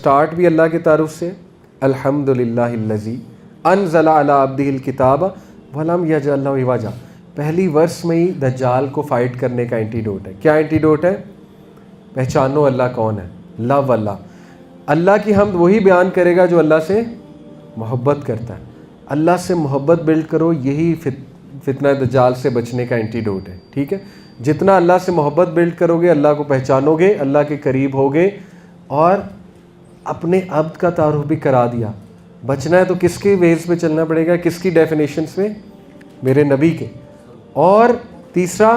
Start بھی اللہ کی تعارف سے، الحمدللہ الذی انزل علی عبدہ الکتاب ولم یجعل لہ عوجا۔ پہلی ورس میں ہی دجال کو فائٹ کرنے کا اینٹیڈوٹ ہے۔ کیا اینٹیڈوٹ ہے؟ پہچانو اللہ کون ہے، لو اللہ۔ اللہ کی حمد وہی بیان کرے گا جو اللہ سے محبت کرتا ہے۔ اللہ سے محبت بلڈ کرو، یہی فتنہ دجال سے بچنے کا اینٹیڈوٹ ہے، ٹھیک ہے؟ جتنا اللہ سے محبت بلڈ کرو گے، اللہ کو پہچانو گے، اللہ کے قریب ہوگے، اور اپنے عبد کا تعارف بھی کرا دیا۔ بچنا ہے تو کس کے ویز پہ چلنا پڑے گا، کس کی ڈیفینیشنز میں؟ میرے نبی کے۔ اور تیسرا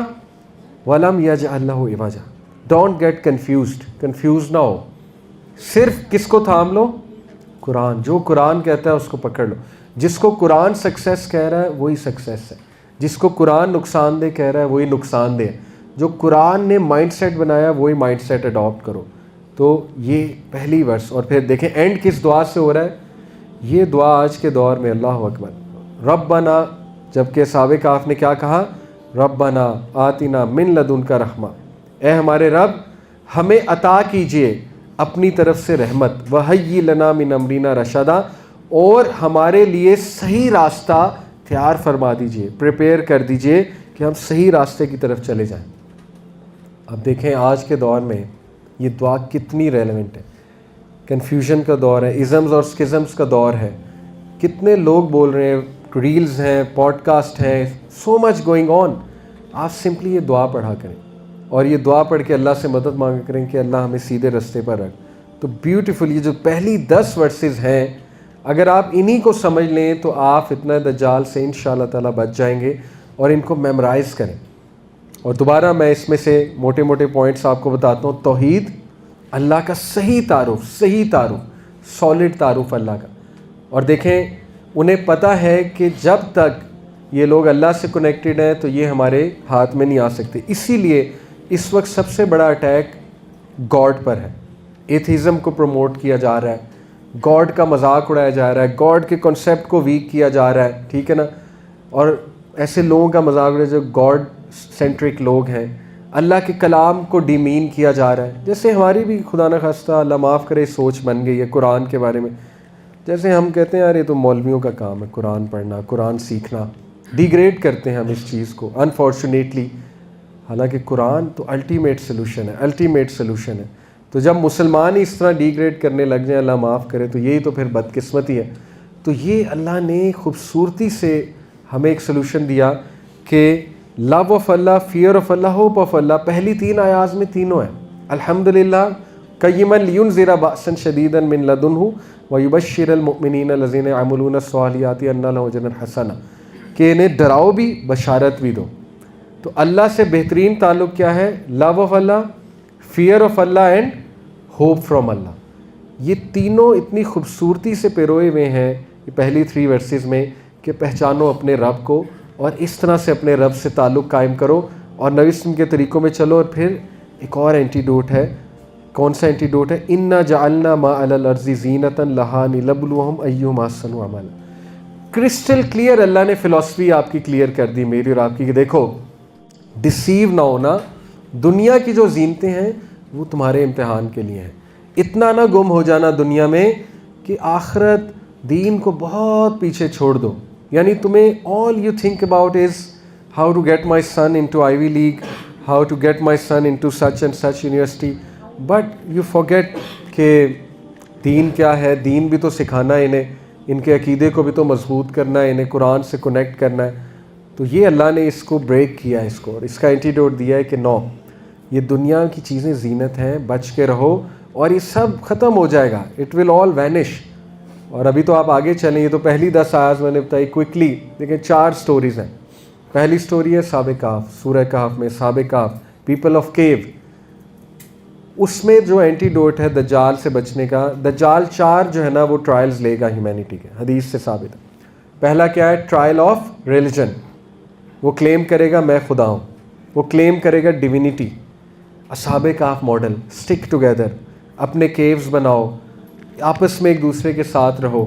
وَلَمْ يَجْعَلْ لَهُ عِوَجًا۔ ڈونٹ گیٹ کنفیوز نہ ہو، صرف کس کو تھام لو؟ قرآن۔ جو قرآن کہتا ہے اس کو پکڑ لو۔ جس کو قرآن سکسیس کہہ رہا ہے وہی سکسیس ہے، جس کو قرآن نقصان دہ کہہ رہا ہے وہی نقصان دہ ہے۔ جو قرآن نے مائنڈ سیٹ بنایا وہی مائنڈ سیٹ اڈاپٹ کرو۔ تو یہ پہلی ورس، اور پھر دیکھیں اینڈ کس دعا سے ہو رہا ہے؟ یہ دعا آج کے دور میں، اللہ اکبر، ربنا، جبکہ اصحاب کہف نے کیا کہا؟ ربنا آتنا من لدنک رحمہ، اے ہمارے رب ہمیں عطا کیجئے اپنی طرف سے رحمت، وہی لنا من امرنا رشدا، اور ہمارے لیے صحیح راستہ تیار فرما دیجئے، پریپیئر کر دیجئے کہ ہم صحیح راستے کی طرف چلے جائیں۔ اب دیکھیں آج کے دور میں یہ دعا کتنی ریلیونٹ ہے۔ کنفیوژن کا دور ہے، ازمز اور سکزمز کا دور ہے، کتنے لوگ بول رہے ہیں، ریلز ہیں، پوڈ کاسٹ ہیں، سو مچ گوئنگ آن۔ آپ سمپلی یہ دعا پڑھا کریں، اور یہ دعا پڑھ کے اللہ سے مدد مانگا کریں کہ اللہ ہمیں سیدھے رستے پر رکھ۔ تو بیوٹیفل یہ جو پہلی 10 ورسز ہیں، اگر آپ انہی کو سمجھ لیں تو آپ فتنہ دجال سے انشاءاللہ تعالیٰ بچ جائیں گے، اور ان کو میمورائز کریں۔ اور دوبارہ میں اس میں سے موٹے موٹے پوائنٹس آپ کو بتاتا ہوں۔ توحید، اللہ کا صحیح تعارف، سالڈ تعارف اللہ کا۔ اور دیکھیں انہیں پتہ ہے کہ جب تک یہ لوگ اللہ سے کنیکٹڈ ہیں تو یہ ہمارے ہاتھ میں نہیں آ سکتے۔ اسی لیے اس وقت سب سے بڑا اٹیک گاڈ پر ہے، ایتھیزم کو پروموٹ کیا جا رہا ہے، گاڈ کا مذاق اڑایا جا رہا ہے، گاڈ کے کنسیپٹ کو ویک کیا جا رہا ہے، ٹھیک ہے نا؟ اور ایسے لوگوں کا مذاق اڑایا جو گاڈ سینٹرک لوگ ہیں، اللہ کے کلام کو ڈیمین کیا جا رہا ہے۔ جیسے ہماری بھی خدا نہ خواستہ اللہ معاف کرے سوچ بن گئی ہے قرآن کے بارے میں، جیسے ہم کہتے ہیں یار یہ تو مولویوں کا کام ہے قرآن پڑھنا، قرآن سیکھنا، ڈیگریڈ کرتے ہیں ہم اس چیز کو انفارچونیٹلی۔ حالانکہ قرآن تو الٹیمیٹ سلوشن ہے۔ تو جب مسلمان ہی اس طرح ڈیگریڈ کرنے لگ جائیں، اللہ معاف کرے، تو یہی تو پھر بدقسمتی ہے۔ تو یہ اللہ نے خوبصورتی سے ہمیں ایک سلوشن دیا کہ لو آف اللہ، فیئر آف اللہ، ہوپ آف اللہ، پہلی 3 آیات میں تینوں ہیں۔ الحمدللہ قیما لینذر بأسا شدیدا من لدنہ ویبشر المؤمنین الذین یعملون الصالحات ان لهم اجرا حسنا، کہ انہیں ڈراؤ بھی بشارت بھی دو۔ تو اللہ سے بہترین تعلق کیا ہے؟ لو آف اللہ، فیئر آف اللہ اینڈ ہوپ فرام اللہ۔ یہ تینوں اتنی خوبصورتی سے پیروئے ہوئے ہیں یہ پہلی 3 ورسز میں کہ پہچانو اپنے رب کو، اور اس طرح سے اپنے رب سے تعلق قائم کرو اور نبی صلی اللہ علیہ وسلم کے طریقوں میں چلو۔ اور پھر ایک اور اینٹیڈوٹ ہے، کون سا اینٹیڈوٹ ہے؟ انا جعلنا ما علی الارض زینۃ لہا لنبلوہم ایہم احسن عملا۔ کرسٹل کلیئر اللہ نے فلسفی آپ کی کلیئر کر دی، میری اور آپ کی، کہ دیکھو ڈسیو نہ ہونا، دنیا کی جو زینتیں ہیں وہ تمہارے امتحان کے لیے ہیں۔ اتنا نہ گم ہو جانا دنیا میں کہ آخرت دین کو بہت پیچھے چھوڑ دو۔ یعنی تمہیں all you think about is how to get my son into Ivy League, how to get my son into such and such university, but you forget کہ دین کیا ہے، دین بھی تو سکھانا ہے انہیں، ان کے عقیدے کو بھی تو مضبوط کرنا ہے، انہیں قرآن سے کنیکٹ کرنا ہے۔ تو یہ اللہ نے اس کو بریک کیا ہے، اس کو، اور اس کا اینٹیڈوٹ دیا ہے کہ نو، یہ دنیا کی چیزیں زینت ہیں، بچ کے رہو، اور یہ سب ختم ہو جائے گا، اٹ ول آل وینش۔ اور ابھی تو آپ آگے چلیں، یہ تو پہلی 10 آیات میں نے بتائی کوئکلی، دیکھیں 4 سٹوریز ہیں۔ پہلی سٹوری ہے اصحاب کہف، سورہ کہف میں اصحاب کہف، پیپل آف کیو۔ اس میں جو اینٹیڈوٹ ہے دجال سے بچنے کا، دجال 4 جو ہے نا وہ ٹرائلز لے گا ہیومینٹی کے، حدیث سے ثابت ہے۔ پہلا کیا ہے؟ ٹرائل آف ریلیجن، وہ کلیم کرے گا میں خدا ہوں، وہ کلیم کرے گا ڈیوینٹی۔ اصحاب کہف ماڈل، سٹک ٹوگیدر، اپنے کیوز بناؤ، آپس میں ایک دوسرے کے ساتھ رہو۔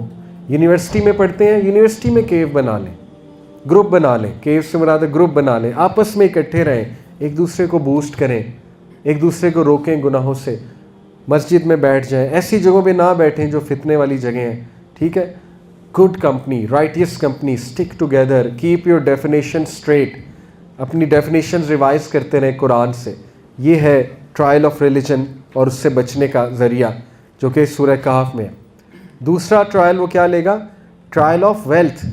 یونیورسٹی میں پڑھتے ہیں، یونیورسٹی میں کیو بنا لیں، گروپ بنا لیں، کیو سے مراد ہے گروپ بنا لیں، آپس میں اکٹھے رہیں، ایک دوسرے کو بوسٹ کریں، ایک دوسرے کو روکیں گناہوں سے۔ مسجد میں بیٹھ جائیں, ایسی جگہوں پہ نہ بیٹھیں جو فتنے والی جگہیں ہیں, ٹھیک ہے. Good company, righteous company, stick together, keep your definition straight, اپنی ڈیفینیشن ریوائز کرتے رہیں قرآن سے. یہ ہے ٹرائل آف ریلیجن اور اس سے بچنے کا ذریعہ جو کہ سورہ کہف میں ہے. دوسرا ٹرائل وہ کیا لے گا؟ Trial of wealth.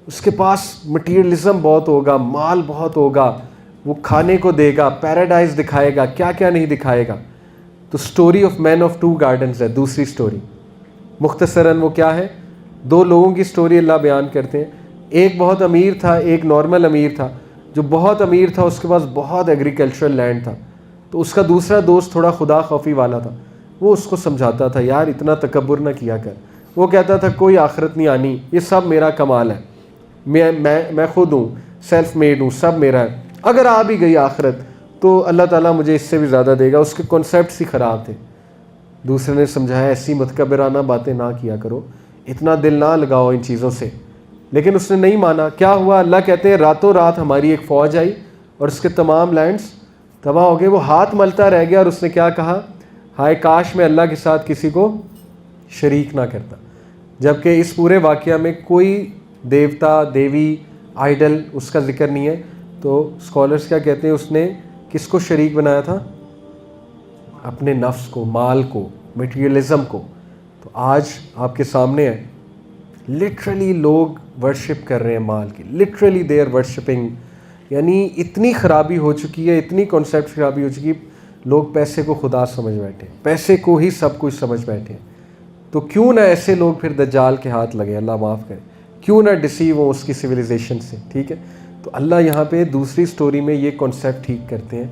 اس کے پاس مٹیریلزم بہت ہوگا, مال بہت ہوگا, وہ کھانے کو دے گا, پیراڈائز دکھائے گا, کیا کیا نہیں دکھائے گا. تو story of man of two gardens ہے دوسری سٹوری. مختصراً وہ کیا ہے؟ دو لوگوں کی سٹوری اللہ بیان کرتے ہیں. ایک بہت امیر تھا, ایک نارمل امیر تھا. جو بہت امیر تھا اس کے پاس بہت ایگریکلچرل لینڈ تھا, تو اس کا دوسرا دوست تھوڑا خدا خوفی والا تھا. وہ اس کو سمجھاتا تھا یار اتنا تکبر نہ کیا کر. وہ کہتا تھا کوئی آخرت نہیں آنی, یہ سب میرا کمال ہے, میں خود ہوں, سیلف میڈ ہوں, سب میرا ہے. اگر آ بھی گئی آخرت تو اللہ تعالیٰ مجھے اس سے بھی زیادہ دے گا. اس کے کانسیپٹس ہی خراب تھے. دوسرے نے سمجھایا ایسی متکبرانہ باتیں نہ کیا کرو, اتنا دل نہ لگاؤ ان چیزوں سے. لیکن اس نے نہیں مانا. کیا ہوا؟ اللہ کہتے ہیں راتوں رات ہماری ایک فوج آئی اور اس کے تمام لینڈز تباہ ہو گئے. وہ ہاتھ ملتا رہ گیا اور اس نے کیا کہا؟ ہائے کاش میں اللہ کے ساتھ کسی کو شریک نہ کرتا. جبکہ اس پورے واقعہ میں کوئی دیوتا, دیوی, آئیڈل اس کا ذکر نہیں ہے. تو اسکالرس کیا کہتے ہیں, اس نے کس کو شریک بنایا تھا؟ اپنے نفس کو, مال کو, مٹیریلزم کو. تو آج آپ کے سامنے ہے لٹرلی لوگ ورشپ کر رہے ہیں مال کی, لٹرلی دے آر ورشپنگ. یعنی اتنی خرابی ہو چکی ہے, اتنی کانسیپٹ خرابی ہو چکی ہے, لوگ پیسے کو خدا سمجھ بیٹھے ہیں, پیسے کو ہی سب کچھ سمجھ بیٹھے ہیں. تو کیوں نہ ایسے لوگ پھر دجال کے ہاتھ لگے, اللہ معاف کرے, کیوں نہ ڈسیو ہوں اس کی سویلائزیشن سے, ٹھیک ہے. تو اللہ یہاں پہ دوسری سٹوری میں یہ کانسیپٹ ٹھیک کرتے ہیں.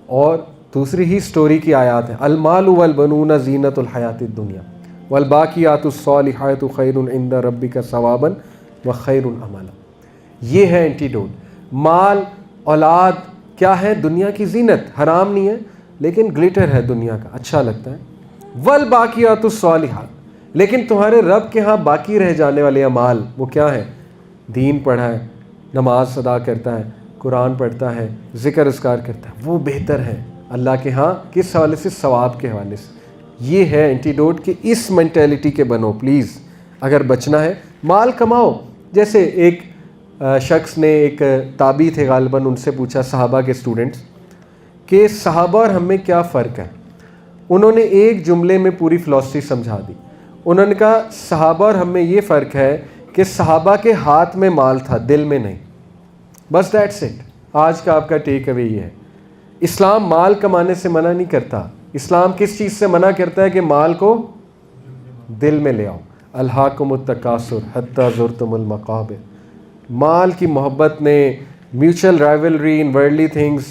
اور دوسری ہی سٹوری کی آیات ہیں, المال والبنون زینت الحیات الدنیا والباقیات الصالحات خیر عند ربک ثوابا وخیر املا. یہ ہے اینٹیڈوٹ. مال, اولاد کیا ہے؟ دنیا کی زینت, حرام نہیں ہے لیکن گلیٹر ہے دنیا کا, اچھا لگتا ہے. والباقیات الصالحات, لیکن تمہارے رب کے ہاں باقی رہ جانے والے اعمال وہ کیا ہیں؟ دین پڑھا ہے, نماز ادا کرتا ہے, قرآن پڑھتا ہے, ذکر اذکار کرتا ہے, وہ بہتر ہے اللہ کے ہاں. کس حوالے سے؟ ثواب کے حوالے سے. یہ ہے اینٹیڈوٹ کہ اس مینٹیلٹی کے بنو پلیز. اگر بچنا ہے مال کماؤ. جیسے ایک شخص نے, ایک تابعی تھے غالباً, ان سے پوچھا صحابہ کے اسٹوڈنٹس کہ صحابہ اور ہم میں کیا فرق ہے. انہوں نے ایک جملے میں پوری فلسفی سمجھا دی. انہوں نے کہا صحابہ اور ہم میں یہ فرق ہے کہ صحابہ کے ہاتھ میں مال تھا, دل میں نہیں. بس دیٹس اٹ. آج کا آپ کا ٹیک اوے یہ ہے. اسلام مال کمانے سے منع نہیں کرتا. اسلام کس چیز سے منع کرتا ہے؟ کہ مال کو دل میں لے آؤ. الہاکم التکاثر حتی زرتم المقابر. مال کی محبت نے, میوچل رائیولری ان ورلڈلی تھنگس,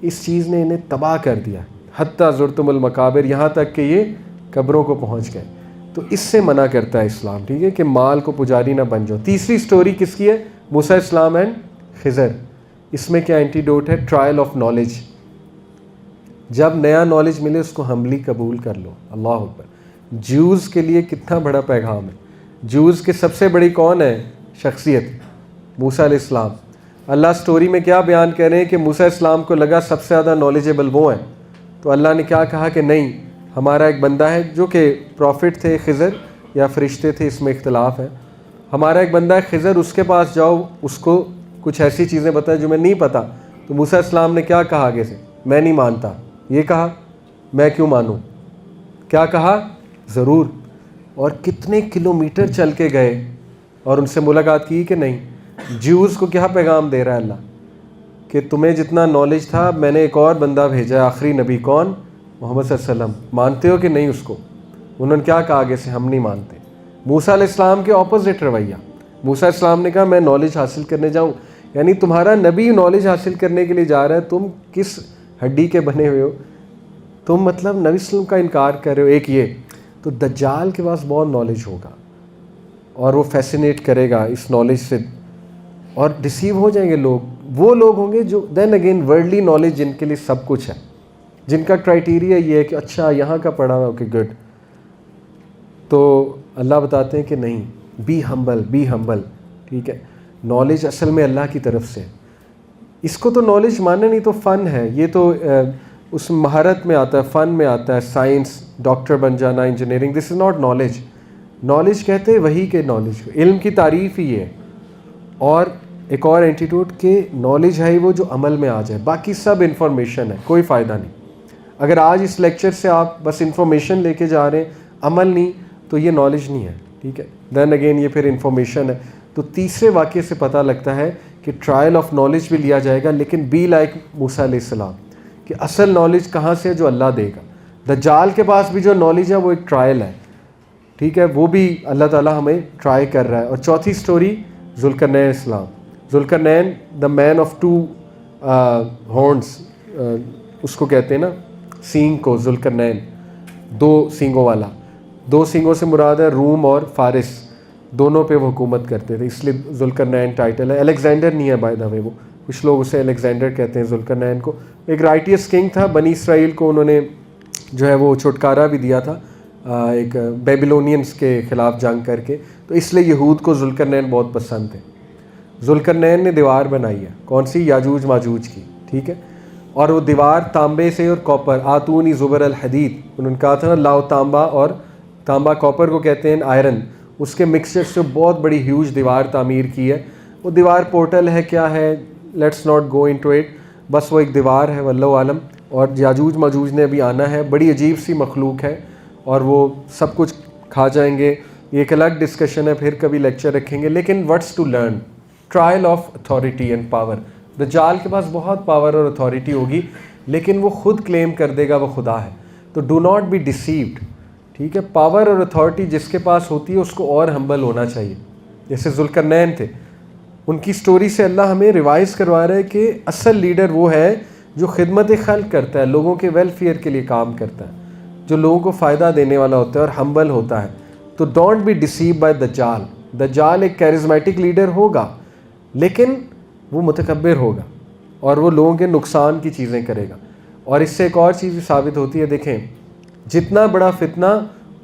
اس چیز نے انہیں تباہ کر دیا. حتی زرتم المقابر, یہاں تک کہ یہ قبروں کو پہنچ گئے. تو اس سے منع کرتا ہے اسلام, ٹھیک ہے, کہ مال کو پجاری نہ بن جاؤ. تیسری سٹوری کس کی ہے؟ موسیٰ السلام اینڈ خضر. اس میں کیا اینٹیڈوٹ ہے؟ Trial of knowledge. جب نیا نالج ملے اس کو ہمبلی قبول کر لو. اللہ اکبر. جوز کے لیے کتنا بڑا پیغام ہے. جوز کے سب سے بڑی کون ہے شخصیت؟ موسیٰ علیہ السلام. اللہ سٹوری میں کیا بیان کر رہے ہیں کہ موسیٰ السلام کو لگا سب سے زیادہ نالجیبل وہ ہیں. تو اللہ نے کیا کہا کہ نہیں, ہمارا ایک بندہ ہے جو کہ پروفٹ تھے, خضر یا فرشتے تھے, اس میں اختلاف ہے. ہمارا ایک بندہ ہے خضر, اس کے پاس جاؤ, اس کو کچھ ایسی چیزیں بتائیں جو میں نہیں پتا. تو موسیٰ السلام نے کیا کہا آگے سے؟ میں نہیں مانتا. یہ کہا میں کیوں مانوں؟ کیا کہا؟ ضرور. اور کتنے کلومیٹر چل کے گئے اور ان سے ملاقات کی کہ نہیں. جیوز کو کیا پیغام دے رہا ہے اللہ کہ تمہیں جتنا نالج تھا, میں نے ایک اور بندہ بھیجا, آخری نبی کون؟ محمد صلی اللہ علیہ وسلم. مانتے ہو کہ نہیں اس کو؟ انہوں نے کیا کہا آگے سے؟ ہم نہیں مانتے. موسیٰ علیہ السلام کے اپوزٹ رویہ. موسیٰ علیہ السلام نے کہا میں نالج حاصل کرنے جاؤں. یعنی تمہارا نبی نالج حاصل کرنے کے لیے جا رہا ہے, تم کس ہڈی کے بنے ہوئے ہو؟ تم مطلب نبی صلی اللہ علیہ وسلم کا انکار کر رہے ہو. ایک یہ. تو دجال کے پاس بہت نالج ہوگا اور وہ فیسینیٹ کرے گا اس نالج سے, اور ڈسیو ہو جائیں گے لوگ. وہ لوگ ہوں گے جو دین اگین ورلڈلی نالج جن کے لیے سب کچھ ہے, جن کا کرائٹیریا یہ ہے کہ اچھا یہاں کا پڑھا ہوا, اوکے گڈ. تو اللہ بتاتے ہیں کہ نہیں, بی ہمبل, بی ہمبل, ٹھیک ہے. نالج اصل میں اللہ کی طرف سے. اس کو تو نالج ماننا نہیں, تو فن ہے, یہ تو اس مہارت میں آتا ہے, فن میں آتا ہے, سائنس, ڈاکٹر بن جانا, engineering. This is not knowledge. Knowledge کہتے ہیں وہی کے نالج کو, علم کی تعریف ہی ہے. اور ایک اور اینٹیٹیوٹ کہ نالج ہے وہ جو عمل میں آ جائے, باقی سب انفارمیشن ہے, کوئی فائدہ نہیں. اگر آج اس لیکچر سے آپ بس انفارمیشن لے کے جا رہے ہیں, عمل نہیں, تو یہ نالج نہیں ہے, ٹھیک ہے. دین اگین یہ پھر انفارمیشن ہے. تو تیسرے واقعے سے پتہ لگتا ہے کہ ٹرائل آف نالج بھی لیا جائے گا, لیکن بی لائک موسیٰ علیہ السلام, کہ اصل نالج کہاں سے ہے, جو اللہ دے گا. دجال کے پاس بھی جو نالج ہے وہ ایک ٹرائل ہے, ٹھیک ہے, وہ بھی اللہ تعالیٰ ہمیں ٹرائی کر رہا ہے. اور چوتھی سٹوری ذوالقرنین اسلام. ذوالقرنین the man of two horns, اس کو کہتے ہیں نا سینگ کو, ذوالقرنین دو سینگوں والا. دو سینگوں سے مراد ہے روم اور فارس, دونوں پہ وہ حکومت کرتے تھے, اس لیے ذوالقرنین ٹائٹل ہے. الیگزینڈر نہیں ہے بائی دا وے, وہ کچھ لوگ اسے الیگزینڈر کہتے ہیں ذوالقرنین کو. ایک رائٹیس کنگ تھا, بنی اسرائیل کو انہوں نے جو ہے وہ چھٹکارا بھی دیا تھا ایک بیبلونینز کے خلاف جنگ کر کے, تو اس لیے یہود کو ذوالقرنین بہت پسند تھے. ذوالقرنین نے دیوار بنائی ہے, کون سی, یاجوج ماجوج کی, ٹھیک ہے. اور وہ دیوار تانبے سے اور کاپر, آتونی زبر الحدید, انہوں نے کہا تھا نا لاؤ تانبا, اور تانبا کاپر کو کہتے ہیں آئرن, اس کے مکسچر سے بہت بڑی ہیوج دیوار تعمیر کی ہے. وہ دیوار پورٹل ہے, کیا ہے, let's not go into it, بس وہ ایک دیوار ہے, واللہ عالم. اور یاجوج ماجوج نے ابھی آنا ہے, بڑی عجیب سی مخلوق ہے, اور وہ سب کچھ کھا جائیں گے. یہ ایک الگ ڈسکشن ہے, پھر کبھی لیکچر رکھیں گے. لیکن what's to learn, trial of authority and power. دجال کے پاس بہت پاور اور اتھارٹی ہوگی, لیکن وہ خود کلیم کر دے گا وہ خدا ہے. تو ڈو ناٹ بی ڈیسیوڈ, ٹھیک ہے. پاور اور اتھارٹی جس کے پاس ہوتی ہے اس کو اور ہمبل ہونا چاہیے, جیسے ذوالقرنین تھے. ان کی سٹوری سے اللہ ہمیں ریوائز کروا رہا ہے کہ اصل لیڈر وہ ہے جو خدمت خلق کرتا ہے, لوگوں کے ویلفیئر کے لیے کام کرتا ہے, جو لوگوں کو فائدہ دینے والا ہوتا ہے اور ہمبل ہوتا ہے. تو ڈونٹ بی ڈیسیو بائی دجال. دجال ایک کیرزمیٹک لیڈر ہوگا, لیکن وہ متکبر ہوگا, اور وہ لوگوں کے نقصان کی چیزیں کرے گا. اور اس سے ایک اور چیز ثابت ہوتی ہے, دیکھیں جتنا بڑا فتنہ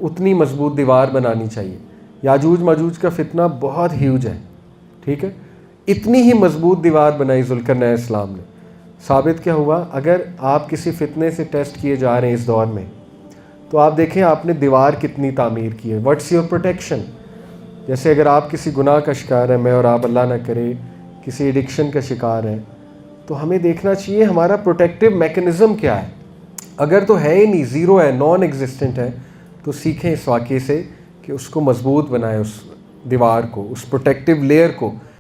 اتنی مضبوط دیوار بنانی چاہیے. یاجوج ماجوج کا فتنہ بہت ہیوج ہے, ٹھیک ہے, اتنی ہی مضبوط دیوار بنائی ذوالقرنین اسلام نے. ثابت کیا ہوا, اگر آپ کسی فتنے سے ٹیسٹ کیے جا رہے ہیں اس دور میں, تو آپ دیکھیں آپ نے دیوار کتنی تعمیر کی ہے. What's your protection. جیسے اگر آپ کسی گناہ کا شکار ہیں, میں اور آپ اللہ نہ کرے کسی ایڈکشن کا شکار ہیں, تو ہمیں دیکھنا چاہیے ہمارا پروٹیکٹیو میکنزم کیا ہے. اگر تو ہے ہی نہیں, زیرو ہے, نان ایگزسٹنٹ ہے, تو سیکھیں اس واقعے سے کہ اس کو مضبوط بنائیں, اس دیوار کو, اس پروٹیکٹیو لیئر کو.